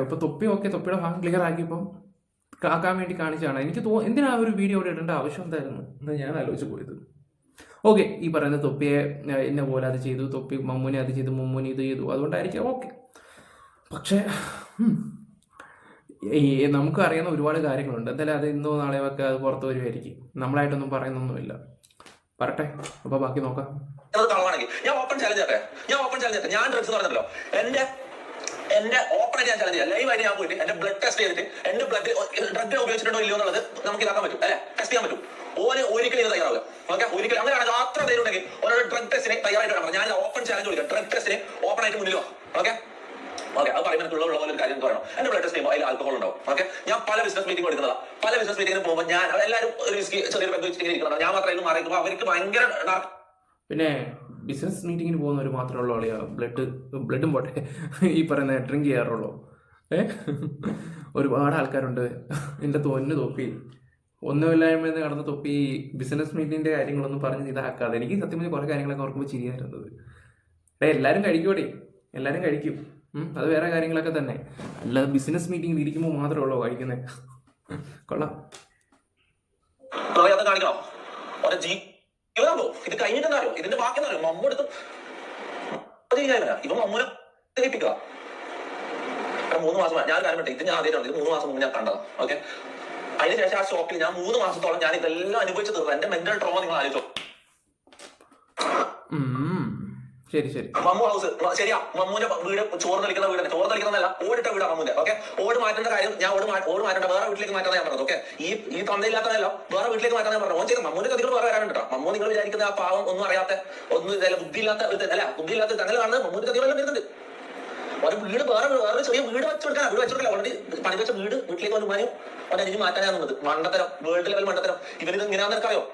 ഇപ്പൊ തൊപ്പി ഓക്കെ, തൊപ്പിയുടെ ഭാഗം ക്ലിയർ ആക്കിയപ്പം കാക്കാൻ വേണ്ടി കാണിച്ചാണ്. എനിക്ക് എന്തിനാ ഒരു വീഡിയോ ഇവിടെ ഇടേണ്ട ആവശ്യം എന്തായിരുന്നു എന്ന് ഞാൻ ആലോചിച്ച് പോയത്. ഓക്കെ, ഈ പറയുന്ന തൊപ്പിയെ എന്നെ പോലെ അത് ചെയ്തു, തൊപ്പി മമ്മൂനെ അത് ചെയ്തു, മമ്മൂനെ ഇത് ചെയ്തു, അതുകൊണ്ടായിരിക്കും ഓക്കെ. പക്ഷേ നമുക്ക് അറിയുന്ന ഒരുപാട് കാര്യങ്ങളുണ്ട്. എന്തായാലും അത് ഇന്നോ നാളെയോ ഒക്കെ അത് പുറത്ത് വരുമായിരിക്കും. നമ്മളായിട്ടൊന്നും പറയുന്നൊന്നുമില്ല. പറട്ടെ, അപ്പൊ ബാക്കി നോക്കാം. ഞാൻ ഓപ്പൺ ചാലഞ്ച് ഞാൻ ഡ്രഗ്സ് പറഞ്ഞല്ലോ, എന്റെ ഓപ്പൺ ആയിട്ട് ഞാൻ ചാലഞ്ച് ചെയ്യാം. ലൈവായിട്ട് ഞാൻ പോയിട്ട് എന്റെ ബ്ലഡ് ടെസ്റ്റ് ചെയ്തിട്ട് എന്റെ ബ്ലഡ് ഡ്രഗ് ഉപയോഗിച്ചിട്ടുണ്ടോ ഇല്ലയോ എന്നുള്ളത് നമുക്ക് ഇതാക്കാൻ പറ്റും, അല്ലെ? ടെസ്റ്റ് ചെയ്യാൻ പറ്റും. ഒരിക്കലും ഇത് തയ്യാറാവുക. ഒരിക്കലും അങ്ങനെയാണെങ്കിൽ അത്ര ധൈര്യം ഉണ്ടെങ്കിൽ ഓരോ ഡ്രഗ് ടെസ്റ്റിന് തയ്യാറായിട്ട് വേണം. ഞാൻ ഓപ്പൺ ചാലഞ്ച് കൊടുക്കാം, ഡ്രഗ് ടെസ്റ്റിന് ഓപ്പൺ ആയിട്ട് മുന്നിൽ വാ. ഓക്കെ, അത് പറയുമ്പോൾ ഉള്ള പോലെ ഒരു കാര്യം പറയണം. എന്റെ ബ്ലഡ് ടെസ്റ്റ് ചെയ്യുമ്പോൾ അതിൽ ആൽക്കഹോൾ ഉണ്ടാവും. ഓക്കെ, ഞാൻ പല ബിസിനസ് മീറ്റിംഗ് എടുക്കുന്നതാണ്. പല ബിസിനസ് മീറ്റിംഗിന് പോകുമ്പോൾ ഞാൻ എല്ലാവരും ഒരു ചെറിയൊരു ബന്ധം വെച്ചിങ്ങനെ ഇരിക്കുന്നതാണ്. ഞാൻ മാത്രം മാറിയിരിക്കുമ്പോൾ അവർക്ക് ഭയങ്കര. പിന്നെ ബിസിനസ് മീറ്റിങ്ങിന് പോകുന്നവർ മാത്രമേ ഉള്ളൂ അളിയാ ബ്ലഡും പോട്ടെ ഈ പറയുന്ന ഡ്രിങ്ക് ചെയ്യാറുള്ളൂ. ഒരുപാട് ആൾക്കാരുണ്ട്. എൻ്റെ തൊപ്പി ഒന്നുമില്ലായ്മയെന്ന് കടന്ന തൊപ്പി ബിസിനസ് മീറ്റിങ്ങിൻ്റെ കാര്യങ്ങളൊന്നും പറഞ്ഞ് ഇതാക്കാതെ. എനിക്ക് സത്യം പറഞ്ഞാൽ കുറേ കാര്യങ്ങളൊക്കെ ഓർക്കുമ്പോൾ ചിരിയായിരുന്നത്. എല്ലാവരും കഴിക്കും. അത് വേറെ കാര്യങ്ങളൊക്കെ തന്നെ, അല്ലാതെ ബിസിനസ് മീറ്റിംഗിൽ ഇരിക്കുമ്പോൾ മാത്രമേ ഉള്ളൂ കഴിക്കുന്നത്. കൊള്ളാം. ഇത് കഴിഞ്ഞിട്ടെന്നറിയോ, ഇതിന്റെ ബാക്കി എന്നറിയോ, മമ്മൂടുത്ത് ഇവ മമ്മൂനെ തെളിപ്പിക്കുക. 3 മാസം ഞാൻ കാര്യം പറ്റേ, ഇത് ഞാൻ ആദ്യമായിട്ടുണ്ട്. ഇത് 3 മാസം മുമ്പ് ഞാൻ കണ്ടതാണ്. ഓക്കെ, അതിനുശേഷം ആ ഷോപ്പിൽ ഞാൻ 3 മാസത്തോളം ഞാൻ ഇതെല്ലാം അനുഭവിച്ചു തീർന്നു. എന്റെ മെന്റൽ ട്രോമ നിങ്ങൾ ആലോചിച്ചോ. ശരി മമ്മു ഹൗസ് ശരിയാ, മമ്മൂന്റെ വീട് ചോറ് കളിക്കുന്ന വീടാണ്. ചോറ് കളിക്കുന്നതല്ല, ഓടിട്ട വീടാണ് മമ്മൂന്റെ. ഓക്കെ, ഓട് മാറ്റേണ്ട കാര്യം ഞാൻ ഓട് മാറ്റേണ്ട വേറെ വീട്ടിലേക്ക് മാറ്റാൻ ഞാൻ പറഞ്ഞത്. ഓക്കെ, ഈ തന്തയില്ലാത്തതല്ലോ വേറെ വീട്ടിലേക്ക് മാറ്റാൻ ഞാൻ പറഞ്ഞു. ഓൻ ചെയ്ത് മമ്മൂന്റെ കഥകൾ വേറെ വരാനുണ്ട് കേട്ടോ. മമ്മൂ നിങ്ങൾ വിചാരിക്കുന്ന ആ പാവം ഒന്നും അറിയാത്ത ബുദ്ധിയില്ലാത്ത അങ്ങനെ കാണുന്നത് മമ്മൂന്റെ കഥകളെല്ലാം വരുന്നുണ്ട്. ഒരു വീട് വേറെ ചെറിയ വീട് വെച്ചുകൊടുക്കില്ല. ഓൾറെഡി പണി വെച്ച വീട്ടിലേക്ക് വന്ന് മാനും അവനെ മാറ്റാനാകുന്നത്. മണ്ടത്തരം, വേൾഡ് ലെവൽ മണ്ടത്തരം. ഇവരിത് ഇങ്ങനെയാണെന്ന് എനിക്കറിയോ?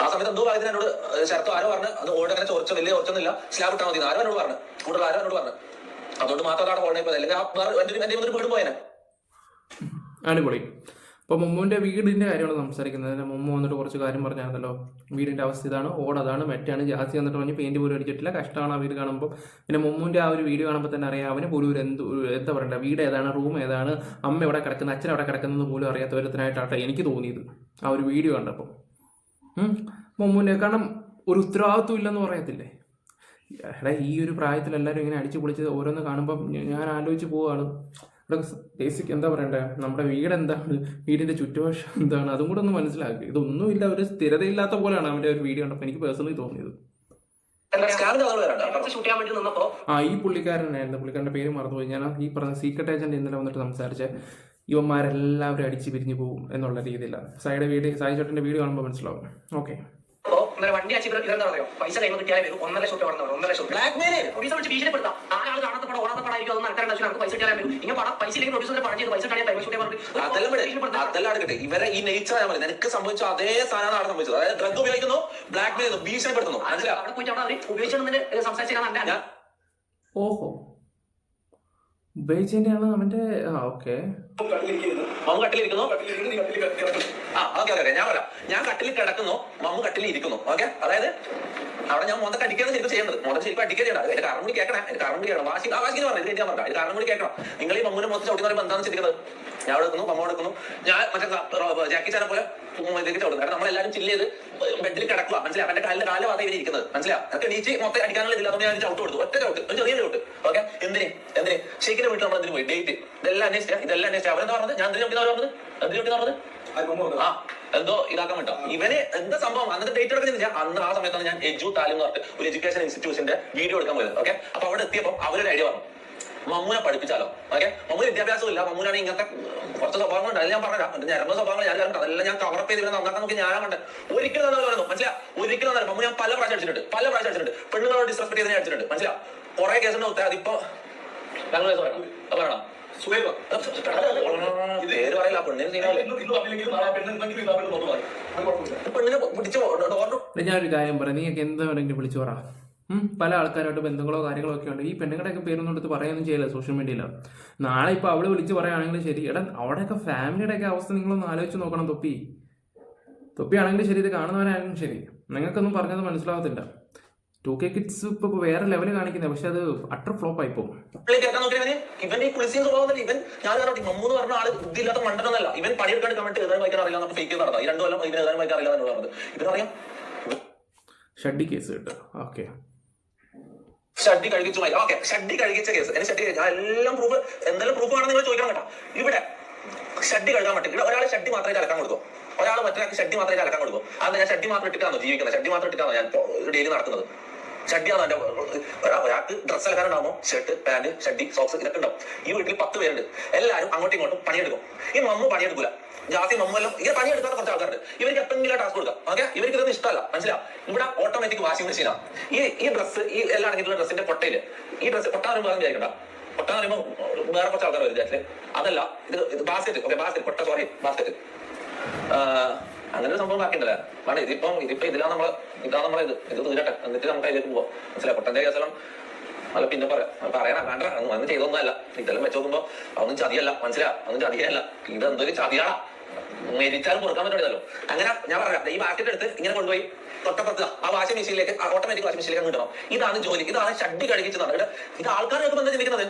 ആ സമയത്ത് എന്തോ കാര്യത്തിന് എന്നോട് ശരത്തോ ആരോ പറഞ്ഞു, അത് ഓട് അങ്ങനെ വലിയ ചോർച്ചൊന്നുമില്ല, സ്ലാബ് ഇട്ടാൽ മതി. ആരോ എന്നോട് പറഞ്ഞു, കൂടുതൽ ആരോ എന്നോട് പറഞ്ഞു. അതുകൊണ്ട് മാത്രമാണ് ഓൾഡേ പോയത്. അല്ലെങ്കിൽ എന്റെ ഒരു വീട് പോയേനെ. അടിപൊളി. അപ്പോൾ മമ്മൂൻ്റെ വീടിൻ്റെ കാര്യമാണ് സംസാരിക്കുന്നത്. മമ്മൂ വന്നിട്ട് കുറച്ച് കാര്യം പറഞ്ഞായിരുന്നല്ലോ, വീടിൻ്റെ അവസ്ഥ ഇതാണ്, ഓടതാണ്, മെറ്റാണ്. ജാസി വന്നിട്ട് പറഞ്ഞ് പെയിൻറ്റ് പോലും അടിച്ചിട്ടില്ല, കഷ്ടമാണ് ആ വീട് കാണുമ്പോൾ. പിന്നെ മമ്മൂൻ്റെ ആ ഒരു വീഡിയോ കാണുമ്പോൾ തന്നെ അറിയാം അവന് പോലും ഒരു എന്താ പറയണ്ട, വീട് ഏതാണ്, റൂം ഏതാണ്, അമ്മ എവിടെ കിടക്കുന്നത്, അച്ഛൻ എവിടെ കിടക്കുന്നത് പോലും അറിയാത്ത ഒരുത്തനായിട്ടാണ് എനിക്ക് തോന്നിയത് ആ ഒരു വീഡിയോ കണ്ടപ്പോൾ. മമ്മൂനെ കാരണം ഒരു ഉത്തരവാദിത്വം ഇല്ലെന്ന് പറയത്തില്ലേ. ഈ ഒരു പ്രായത്തിൽ എല്ലാവരും ഇങ്ങനെ അടിച്ചു പൊളിച്ച് ഓരോന്ന് കാണുമ്പം ഞാൻ ആലോചിച്ച് പോവുകയാണ്. ബേസിക് എന്താ പറയണ്ടേ, നമ്മുടെ വീടെന്താണ്, വീടിൻ്റെ ചുറ്റുവശം എന്താണ്, അതും കൂടെ ഒന്ന് മനസ്സിലാക്കി. ഇതൊന്നുമില്ല, ഒരു സ്ഥിരതയില്ലാത്ത പോലെയാണ് അവൻ്റെ ഒരു വീഡിയോ കണ്ടപ്പോൾ എനിക്ക് പേഴ്സണലി തോന്നിയത്. സ്കാമിന്റെ കഥകൾ വരാണ്ട് ഷൂട്ട് ചെയ്യാൻ വേണ്ടി നിന്നപ്പോ ഈ പുള്ളിക്കാരനായിരുന്നു, പുള്ളിക്കാരൻ്റെ പേര് മറന്നുപോയി. ഞാൻ ഈ പറഞ്ഞ സീക്രട്ട് ഏജന്റ് ഇന്നലെ വന്നിട്ട് സംസാരിച്ച ഇവന്മാരെല്ലാവരും അടിച്ച് പിരിഞ്ഞു പോകും എന്നുള്ള രീതിയിലാണ്. സായി ചേട്ടൻ്റെ വീഡിയോ കാണുമ്പോൾ മനസ്സിലാവും. ഓക്കെ, വണ്ടി അടിച്ച് ഇവരെന്താ പറയുക, പൈസ കൈമ കിട്ടിയാൽ വരും 1.5 ലക്ഷം രൂപ 1.5 ലക്ഷം പ്രൊഡ്യൂസർ വിളിച്ച് ഭീഷണിപ്പെടുത്താം. ആൾ കാണാത്ത പടം ഓടാത്ത പടമായിരിക്കും, അതൊന്നും നടക്കാൻ നമുക്ക് പൈസ കിട്ടാൻ വരും. ഇങ്ങനെ പടം പൈസ ഇല്ലെങ്കിൽ പ്രൊഡ്യൂസർ പണം ചെയ്ത് പൈസ അതെല്ലാം എടുക്കട്ടെ. ഇവരെ ഈ നേച്ചർ ഞാൻ പറയുന്നത് എനിക്ക് സംഭവിച്ച അതേ സാധനമാണ് അവിടെ സംഭവിച്ചത്. അതായത് ഡ്രഗ് ഉപയോഗിക്കുന്നു, ബ്ലാക്ക് മെയിൽ ചെയ്യുന്നു, ഭീഷണിപ്പെടുത്തുന്നു. അവിടെ പോയിട്ട് അവിടെ ഉപയോഗിച്ചെന്ന് സംസാരിച്ചാൽ ഓഹോ, ഉപയോഗിച്ചതിൻ്റെയാണ് അവൻ്റെ. ഓക്കെ, മമ്മു കട്ടിലിരിക്കുന്നു. ഓക്കെ, ഞാൻ കട്ടിലിൽ കിടക്കുന്നു, മമ്മു കട്ടിലിൽ ഇരിക്കുന്നു. ഓക്കെ, അതായത് അവിടെ ഞാൻ മൊത്തം അടിക്കുകയാണ് ശരിക്കും ചെയ്യേണ്ടത്. മൊത്തം ശരിക്കും അടിക്കുക ചെയ്യണം. അതിന്റെ കാരണം കൂടി കേൾക്കണം. അതിന്റെ കാരണം കൂടി കേൾക്കണം. വാശിന് പറഞ്ഞു ഇത് ഞാൻ പറഞ്ഞ കാരണം കൂടി കേൾക്കണം. നിങ്ങൾ ഈ മമ്മുനെ മൊത്തം ചവിട്ടി പറയുമ്പോൾ എന്താണെന്ന് ചിന്തിക്കുന്നത്? ഞാൻ അവിടെ എടുക്കുന്നു, മമ്മ എടുക്കുന്നു, ഞാൻ മറ്റേ ജാക്കി ചാനെ പോലെ ഇതിലേക്ക് ചവിടുന്നു. കാരണം നമ്മളെല്ലാവരും ചില്ല് ചെയ്ത് ബെഡിൽ കിടക്കുക. മനസ്സിലായി? അവന്റെ കാലിന്റെ ഭാഗം ഇവർ ഇരിക്കുന്നത്. മനസ്സിലായി? അതൊക്കെ നീച്ച് മൊത്തം അടിക്കാനുള്ള ഇതില്ല. അതുകൊണ്ട് ഞാൻ ചവിട്ട് കൊടുത്തു, ഒറ്റ ചവിട്ട്, ഒരു ചെറിയ ചവിട്ട്. ഓക്കെ, എന്തിന് ഷെയ്ക്കിന്റെ വീട്ടിൽ നമ്മൾ എന്തിനു പോയി? ഡേറ്റ് ഇതെല്ലാം അന്വേഷിച്ച അവരെന്താ പറഞ്ഞത്? ഞാൻ എന്തിനു പറഞ്ഞത്? എന്തോ ഇതാക്കാൻ പറ്റോ ഇവന് എന്താ സംഭവം? അന്നത്തെ ഡേറ്റ് എടുക്കുന്നില്ല. അന്ന് ആ സമയത്താണ് ഞാൻ എജു താലം എന്ന് പറഞ്ഞിട്ട് ഒരു എഡ്യൂക്കേഷൻ ഇൻസ്റ്റിറ്റ്യൂഷന്റെ വീഡിയോ എടുക്കാൻ പോയത്. ഓക്കെ, അപ്പൊ അവിടെ എത്തിയപ്പോൾ അവരൊരു ഐഡിയ പറഞ്ഞു, മമ്മൂനെ പഠിപ്പിച്ചാലോ. ഓക്കെ, മമ്മൂന് വിദ്യാഭ്യാസം ഇല്ല, മമ്മൂനാണ് ഇങ്ങനത്തെ കുറച്ച് സ്വഭാവങ്ങളുണ്ട്. അത് ഞാൻ പറഞ്ഞാൽ ഞരമ്പ സ്വഭാവങ്ങൾ ഞാൻ കണ്ടു. അതെല്ലാം ഞാൻ കവറപ്പ് ചെയ്ത് നന്നാക്കാൻ നോക്കി ഞാനാ കണ്ടത്. ഒരിക്കലും തന്നെ പറയുന്നു. മനസ്സിലാ? ഒരിക്കലും തന്നെ മമ്മൂ ഞാൻ പല പ്രാവശ്യം അടിച്ചിട്ടുണ്ട്. പെണ്ണുങ്ങളോട് ഡിസ്റെസ്പെക്ട് ചെയ്ത് ഞാൻ അടിച്ചിട്ടുണ്ട്. മനസ്സിലാ? കുറെ കേസുണ്ട്. ഉത്തരം അതിപ്പോ ഞങ്ങൾ പറയണം പേര് പറയില്ല. പെണ്ണിനെ പിടിച്ചു. ഞാനൊരു കാര്യം പറയാം, നീയൊക്കെ എന്താ വേണമെങ്കിലും വിളിച്ചു പറ. പല ആൾക്കാരായിട്ട് ബന്ധങ്ങളോ കാര്യങ്ങളോ ഒക്കെ ഉണ്ട്. ഈ പെണ്ണുങ്ങളുടെയൊക്കെ പേരൊന്നും എടുത്ത് പറയുകയൊന്നും ചെയ്യില്ല സോഷ്യൽ മീഡിയയിൽ. നാളെ ഇപ്പോൾ അവള് വിളിച്ച് പറയുകയാണെങ്കിലും ശരി, എടാ അവിടെയൊക്കെ ഫാമിലിയുടെയൊക്കെ അവസ്ഥ നിങ്ങളൊന്ന് ആലോചിച്ച് നോക്കണം. തൊപ്പിയാണെങ്കിലും ശരി, ഇത് കാണുന്നവരാണെങ്കിലും ശരി, നിങ്ങൾക്കൊന്നും പറഞ്ഞത് മനസ്സിലാവത്തില്ല. 2K കിഡ്സ് ഇപ്പൊ വേറെ ലെവല് കാണിക്കുന്നത്, പക്ഷെ അത് അട്ടർ ഫ്ലോപ്പ് ആയിപ്പോ. ഇവൻ ഈ കുളിസിയും സ്വഭാവം ഇവൻ ഞാൻ മമ്മൂന്ന് പറഞ്ഞ ആള് ബുദ്ധിയില്ലാത്ത മണ്ടനൊന്നല്ല. ഇവൻ പണിയെടുക്കാൻ കമന്റ് എഴുതാൻ വായിക്കാൻ അറിയാം, നമുക്ക് ഫേക്ക് നടത്താം. ഈ 2 കൊല്ലം ഇവൻ എഴുതാൻ വായിക്കാൻ അറിയാൻ പറഞ്ഞത് ഇവനറിയാം. ഷഡ്ഡി കേസ് കേട്ടോ. ഓക്കെ, ഷഡ്ഡി കഴിച്ചു. ഓക്കെ, ഷഡ്ഡി കഴിച്ച കേസ്. എന്നെ ഷഡ്ഡി കഴിച്ചു. എല്ലാം പ്രൂഫ്, എന്തെങ്കിലും പ്രൂഫ് ആണെന്ന് നിങ്ങൾ ചോദിക്കണം കേട്ടോ. ഇവിടെ ഷഡ്ഡി കഴുകാൻ പറ്റും. ഇവിടെ ഒരാൾ ഷഡ്ഡി മാത്രമേ കലക്കാൻ കൊടുക്കും, ഒരാൾ മറ്റൊരാൾക്ക് ഷഡ്ഡി മാത്രമേ കലക്കാൻ കൊടുക്കും. അത് ഞാൻ ഷഡ്ഡി മാത്രം ഇട്ടിട്ടാണോ ജീവിക്കുന്നത്? ഷഡ്ഡി മാത്രം ഇട്ടിട്ടാണോ ഞാൻ ഡെയിലി നടക്കുന്നത്? ഷഡ്ഡിയാണോ എന്റെ? ഒരാൾക്ക് ഡ്രസ്സ് അലക്കാനുണ്ടാവുമോ? ഷർട്ട്, പാന്റ്, ഷഡ്ഡി, സോക്സ് ഇതൊക്കെ ഉണ്ടാവും. ഈ വീട്ടിൽ 10 പേരുണ്ട്. എല്ലാവരും അങ്ങോട്ടും ഇങ്ങോട്ടും പണിയെടുക്കും. ഈ മമ്മു പണിയെടുക്കൂല. ജാസി മമ്മെല്ലാം ഇങ്ങനെ പണിയെടുക്കാത്ത കുറച്ച് ആൾക്കാരുണ്ട്. ഇവർക്ക് എപ്പെങ്കിലും ടാസ്ക് കൊടുക്കാം. ഓക്കെ, ഇവർക്ക് ഇതൊന്നും ഇഷ്ടമല്ല. മനസ്സിലാവും? ഇവിടെ ഓട്ടോമാറ്റിക് വാഷിംഗ് മെഷീനാണ്. ഈ ഡ്രസ്സ്, ഈ എല്ലാം അടങ്ങിയിട്ടുള്ള ഡ്രസ്സിന്റെ പൊട്ടയില് ഈ ഡ്രസ്സ് പൊട്ടാൻ പറയുമ്പോൾ വേറെ വിചാരിക്കണ്ട. പൊട്ടാൻ പറയുമ്പോൾ വേറെ കുറച്ച് ആൾക്കാർ വരും വിചാരിച്ചില്ലേ? അതല്ല, ഇത് ബാസ്കറ്റ്. Okay, basket. അങ്ങനെ ഒരു സംഭവം ബാക്കിയുണ്ടല്ലേ? വേണ്ട, ഇതിപ്പോ ഇതിലാണ് നമ്മളെ ഇത് തീരട്ടെ, എന്നിട്ട് നമുക്ക് അതിലേക്ക് പോവാം. മനസ്സിലായി? പൊട്ടന്റെ കേസെല്ലാം അല്ല പിന്നെ പറയാനാ വേണ്ട, അന്ന് ചെയ്തൊന്നുമല്ല. ഇതെല്ലാം വെച്ച് നോക്കുമ്പോ അതൊന്നും ചതിയല്ല. മനസ്സിലാ? അതൊന്നും ചതിയല്ല. ഇതെന്തൊരു ചതിയാളാ. മെരിച്ചാലും കൊടുക്കാൻ പറ്റില്ലല്ലോ. അങ്ങനെ ഞാൻ പറയാം, ഈ ബാസ്കറ്റ് എടുത്ത് ഇങ്ങനെ കൊണ്ടുപോയി തൊട്ടപ്പുറത്ത് ആ വാഷിംഗ് മെഷീനിലേക്ക്, ഓട്ടോമാറ്റിക് വാഷിംഗ് മെഷീനിലേക്ക് കിട്ടണം. ഇതാണ് ജോലി. ഇതാണ് ഷഡ്ഡി കഴുകിച്ചതാണ്. ഇത് ആൾക്കാരൊക്കെ എന്താ ചിന്തിക്കുന്നത്?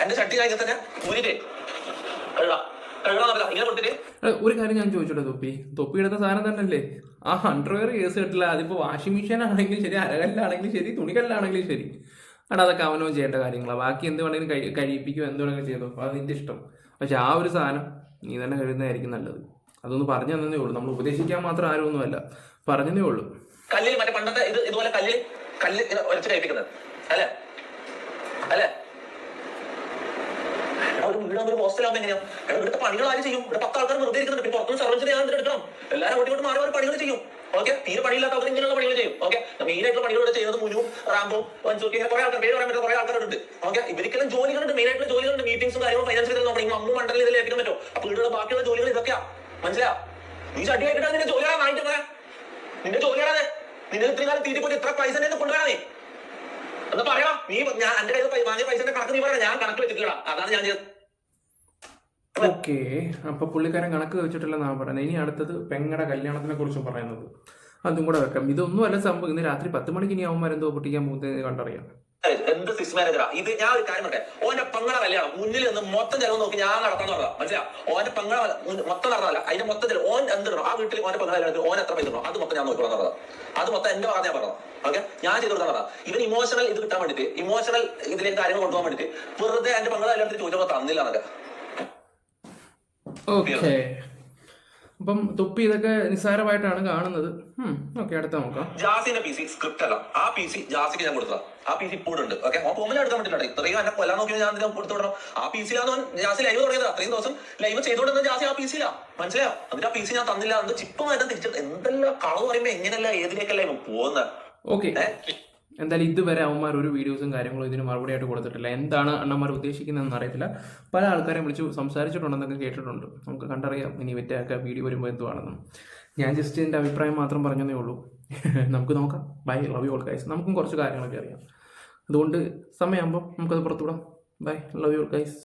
എന്റെ ഷഡ്ഡി കഴിക്കാൻ തന്നെ ഊരിട്ട് കഴുകാം. ഒരു കാര്യം ഞാൻ ചോദിച്ചോട്ടെ, തൊപ്പി എടുത്ത സാധനം തന്നെയല്ലേ ആ അണ്ടർവെയർ കേസ് കിട്ടില്ല? അതിപ്പോ വാഷിംഗ് മെഷീൻ ആണെങ്കിലും ശരി, അരകല്ലാണെങ്കിലും ശരി, തുണികല്ലാണെങ്കിലും ശരി, അവിടെ അതൊക്കെ അവനോ ചെയ്യേണ്ട കാര്യങ്ങളാണ്. ബാക്കി എന്ത് വേണമെങ്കിലും കഴിപ്പിക്കും, എന്ത് വേണമെങ്കിലും ചെയ്തോ, അത് നിന്റെ ഇഷ്ടം. പക്ഷെ ആ ഒരു സാധനം നീ തന്നെ കഴുകുന്നതായിരിക്കും നല്ലത്. അതൊന്ന് പറഞ്ഞു തന്നേ ഉള്ളൂ. നമ്മൾ ഉപദേശിക്കാൻ മാത്രം ആരൊന്നുമല്ല, പറഞ്ഞതേ ഉള്ളൂ. കല്ലിൽ മറ്റേ പണ്ടത്തെ ഇതുപോലെ കല്ല് ഒരച്ച് കഴിപ്പിക്കുന്നത് അല്ലേ? ഒരു വീടാകുമ്പോൾ ഒരു ഹോസ്റ്റലാകുമ്പോൾ എങ്ങനെയാ? ഇവിടുത്തെ പണികൾ ആര് ചെയ്യും? ഇവിടെ 10 ആൾക്കാർ വെറുതെ ഇരിക്കുന്നുണ്ട്. പിന്നെ പുറത്തുനിന്ന് സർവൻസിനെ ഞാൻ എടുക്കണം. എല്ലാവരും അങ്ങോട്ട് മാറി പണികൾ ചെയ്യും. ഓക്കെ, തീരെ പണിയില്ലാത്ത അവർ ഇങ്ങനെയുള്ള പണികൾ ചെയ്യും. ഓക്കെ, മെയിൻ ആയിട്ടുള്ള പണികൾ ഇവിടെ ചെയ്യുന്നത് മുനു, റാംബോ, വൻസൂക്കി, ഇങ്ങനെ കുറെ ആൾക്കാർ, പേര് പറയാൻ പറ്റുന്ന കുറെ ആൾക്കാരുണ്ട്. ഓക്കെ, ഇവർക്കെല്ലാം ജോലികളുണ്ട്, മെയിൻ ആയിട്ടുള്ള ജോലികളുണ്ട്. മീറ്റിംഗ്സും കാര്യങ്ങളും ഫൈനാൻസ് ചെയ്ത് നോക്കണം. ഈ മമ്മു മണ്ടലിൽ ഇതിൽ ഏൽപ്പിക്കാൻ പറ്റുമോ? അപ്പൊ ഇവിടെയുള്ള ബാക്കിയുള്ള ജോലികൾ ഇതൊക്കെയാ. മനസ്സിലാ? നീ ചട്ടി ആയിട്ടാണ് നിന്റെ ജോലിയാണ് വാങ്ങിട്ട് നിന്റെ ജോലിയാണ്. നിന്റെ ഇത്രയും കാലം തീറ്റി പോയി ഇത്ര പൈസ കൊണ്ടുവരാ നീ എന്ന് പറയാം. നീ ഞാൻ എന്റെ കയ്യിൽ വാങ്ങിയ പൈസന്റെ കണക്ക് നീ പറയാം. ഞാൻ കണക്ക് വെച്ചിട്ടില്ല. അതാണ് ഞാൻ ചെയ്തത്. ഓക്കെ, അപ്പൊ പുള്ളിക്കാരൻ കണക്ക് വെച്ചിട്ടില്ലെന്നാണ് പറയുന്നത്. ഇനി അടുത്തത് പെങ്ങടെ കല്യാണത്തിനെ കുറിച്ച് പറയുന്നത്, അതും കൂടെ വെക്കാം. ഇതൊന്നും അല്ല സംഭവം. ഇന്ന് രാത്രി 10 മണിക്ക് ഇനി അവന്മാരെന്തോ പൊട്ടിക്കാൻ പോകുന്നത് കണ്ടറിയാം. എന്ത് സിക്സ് മാനേജറാ ഇത്? ഞാൻ ഒരു കാര്യം പറയട്ടെ, ഓന്റെ പെങ്ങളെ കല്യാണം മുന്നിൽ നിന്ന് മൊത്തം ചെലവ് നോക്കി ഞാൻ നടത്താന്ന് പറഞ്ഞതാ. മനസ്സിലാ? ഓന്റെ പെങ്ങളെ മൊത്തം നടന്നതല്ല, അതിന്റെ മൊത്തം ചെലവ് ഓൻ എന്തിടണം, ആ വീട്ടിൽ ഓന്റെ പെങ്ങളെ കല്യാണത്തിൽ ഓൻ എത്ര പൈസ ഇടണം, അത് മൊത്തം ഞാൻ നോക്കണം പറഞ്ഞതാ. അത് മൊത്തം എന്റെ ഭാഗത്ത് ഞാൻ പറഞ്ഞതാ. ഓക്കെ, ഞാൻ ചെയ്ത് കൊടുക്കാൻ പറഞ്ഞതാ. ഇവൻ ഇമോഷണൽ ഇത് കിട്ടാൻ വേണ്ടിട്ട്, ഇമോഷണൽ ഇതിലേക്ക് കാര്യങ്ങൾ കൊണ്ടുപോകാൻ വേണ്ടിട്ട് വെറുതെ എന്റെ പെങ്ങളെ കല്യാണത്തിൽ ചോദിച്ചപ്പോ തന്നില്ല എന്നൊക്കെ. ഓക്കെ, അപ്പം തൊപ്പി ഇതൊക്കെ നിസ്സാരമായിട്ടാണ് കാണുന്നത്. ഓക്കെ, അടുത്ത നോക്കാം. ജാസിന്റെ PC സ്ക്രിപ്റ്റ് അല്ല, ആ PC ജാസിക്ക് ഞാൻ കൊടുത്തതാ. ആ PC ഇപ്പോഴും ഉണ്ട്. ഓക്കെ, ആ പോകുമ്പോൾ എടുക്കാൻ പറ്റില്ല. ഇത്രയും എന്നെ കൊല്ലാൻ നോക്കിയാൽ ഞാൻ ഇതിനെ കൊടുത്തു വിടണം. ആ PC-ലാണ് ജാസി ലൈവ് തുടങ്ങിയത്. അത്രയും ദിവസം ലൈവ് ചെയ്തുകൊണ്ടിരുന്ന ജാസി ആ PC-ലാ. മനസ്സിലായോ? എന്നിട്ട് ആ PC ഞാൻ തന്നില്ല. അത് ചിപ്പമായിട്ട് തിരിച്ചു എന്തെല്ലാം കളവ് പറയുമ്പോ എങ്ങനെയല്ല ഏതിലേക്കല്ല ഇവ പോകുന്നത്. ഓക്കെ, എന്തായാലും ഇതുവരെ അവന്മാർ ഒരു വീഡിയോസും കാര്യങ്ങളും ഇതിന് മറുപടി ആയിട്ട് കൊടുത്തിട്ടില്ല. എന്താണ് അണ്ണന്മാർ ഉദ്ദേശിക്കുന്നതെന്ന് അറിയത്തില്ല. പല ആൾക്കാരെയും വിളിച്ച് സംസാരിച്ചിട്ടുണ്ടെന്നൊക്കെ കേട്ടിട്ടുണ്ട്. നമുക്ക് കണ്ടറിയാം ഇനി ഇവറ്റൊക്കെ വീഡിയോ വരുമ്പോൾ എന്തുവാണെന്നും. ഞാൻ ജസ്റ്റ് എൻ്റെ അഭിപ്രായം മാത്രം പറഞ്ഞതേ ഉള്ളൂ. നമുക്ക് നോക്കാം. Bye, love you all guys. നമുക്കും കുറച്ച് കാര്യങ്ങളൊക്കെ അറിയാം. അതുകൊണ്ട് സമയമാകുമ്പോൾ നമുക്കത് പുറത്തുവിടാം. Bye, love you all guys.